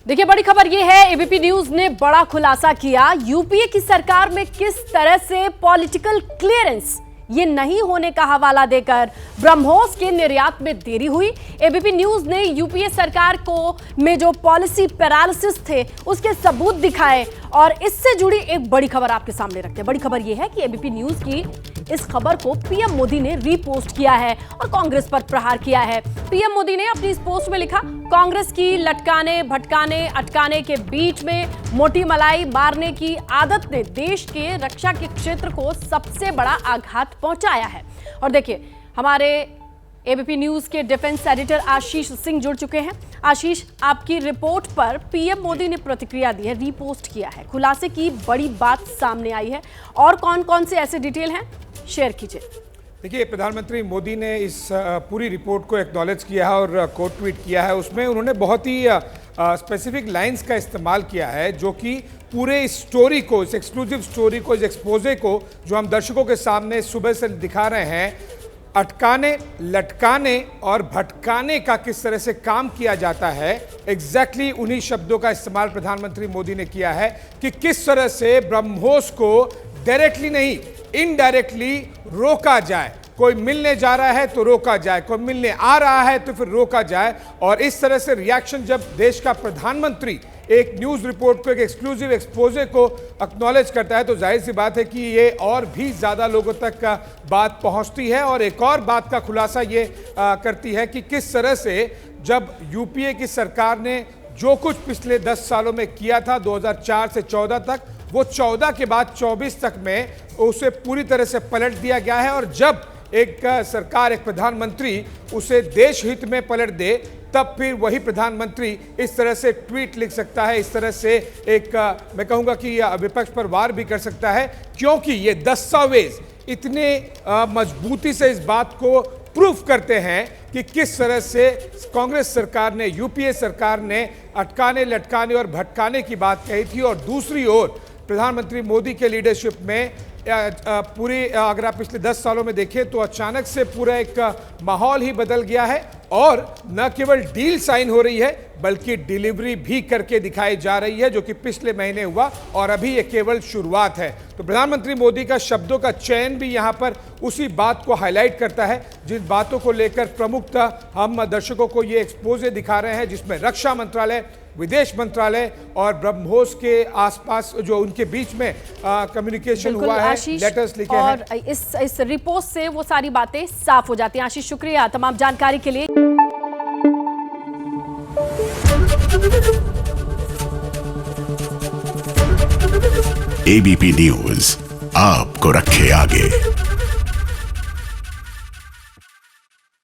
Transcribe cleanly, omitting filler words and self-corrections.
देखिए, बड़ी खबर ये है, एबीपी न्यूज ने बड़ा खुलासा किया। यूपीए की सरकार में किस तरह से पॉलिटिकल क्लियरेंस ये नहीं होने का हवाला देकर ब्रह्मोस के निर्यात में देरी हुई। एबीपी न्यूज ने यूपीए सरकार को में जो पॉलिसी पैरालिसिस थे उसके सबूत दिखाए और इससे जुड़ी एक बड़ी खबर आपके सामने रखते हैं। बड़ी खबर यह है कि एबीपी न्यूज की इस खबर को पीएम मोदी ने रीपोस्ट किया है और कांग्रेस पर प्रहार किया है। पीएम मोदी ने अपनी इस पोस्ट में लिखा, कांग्रेस की लटकाने भटकाने अटकाने के बीच में मोटी मलाई मारने की आदत ने देश के रक्षा के क्षेत्र को सबसे बड़ा आघात पहुंचाया है। और देखिए, हमारे एबीपी न्यूज के डिफेंस एडिटर आशीष सिंह जुड़ चुके हैं। आशीष, आपकी रिपोर्ट पर पीएम मोदी ने प्रतिक्रिया दी है, रीपोस्ट किया है, खुलासे की बड़ी बात सामने आई है और कौन कौन से ऐसे डिटेल हैं, शेयर कीजिए। देखिए, प्रधानमंत्री मोदी ने इस पूरी रिपोर्ट को एक्नॉलेज किया है और कोट ट्वीट किया है। उसमें उन्होंने बहुत ही स्पेसिफिक लाइंस का इस्तेमाल किया है जो कि पूरे इस स्टोरी को, इस एक्सक्लूसिव स्टोरी को, इस एक्सपोजे को जो हम दर्शकों के सामने सुबह से दिखा रहे हैं, अटकाने लटकाने और भटकाने का किस तरह से काम किया जाता है, एग्जैक्टली उन्हीं शब्दों का इस्तेमाल प्रधानमंत्री मोदी ने किया है कि किस तरह से ब्रह्मोस को डायरेक्टली नहीं इनडायरेक्टली रोका जाए। कोई मिलने जा रहा है तो रोका जाए, कोई मिलने आ रहा है तो फिर रोका जाए। और इस तरह से रिएक्शन जब देश का प्रधानमंत्री एक न्यूज रिपोर्ट को, एक एक्सक्लूसिव एक्सपोजे को एक्नॉलेज करता है तो जाहिर सी बात है कि ये और भी ज्यादा लोगों तक बात पहुंचती है। और एक और बात का खुलासा ये करती है कि किस तरह से जब यूपीए की सरकार ने जो कुछ पिछले 10 सालों में किया था, 2004 से 14 तक, वो 14 के बाद 24 तक में उसे पूरी तरह से पलट दिया गया है। और जब एक सरकार, एक प्रधानमंत्री उसे देश हित में पलट दे, तब फिर वही प्रधानमंत्री इस तरह से ट्वीट लिख सकता है, इस तरह से एक मैं कहूंगा कि विपक्ष पर वार भी कर सकता है, क्योंकि ये दस्तावेज इतने मजबूती से इस बात को प्रूफ करते हैं कि किस तरह से कांग्रेस सरकार ने, यूपीए सरकार ने अटकाने लटकाने और भटकाने की बात कही थी। और दूसरी ओर प्रधानमंत्री मोदी के लीडरशिप में पूरी, अगर आप पिछले 10 सालों में देखें तो अचानक से पूरा एक माहौल ही बदल गया है। और न केवल डील साइन हो रही है बल्कि डिलीवरी भी करके दिखाई जा रही है, जो कि पिछले महीने हुआ और अभी ये केवल शुरुआत है। तो प्रधानमंत्री मोदी का शब्दों का चयन भी यहाँ पर उसी बात को हाईलाइट करता है, जिन बातों को लेकर प्रमुखतः हम दर्शकों को ये एक्सपोजे दिखा रहे हैं, जिसमें रक्षा मंत्रालय, विदेश मंत्रालय और ब्रह्मोस के आसपास जो उनके बीच में कम्युनिकेशन हुआ है, लेटर्स लिखे हैं। और इस रिपोर्ट से वो सारी बातें साफ हो जाती हैं। आशीष, शुक्रिया तमाम जानकारी के लिए। एबीपी न्यूज आपको रखे आगे।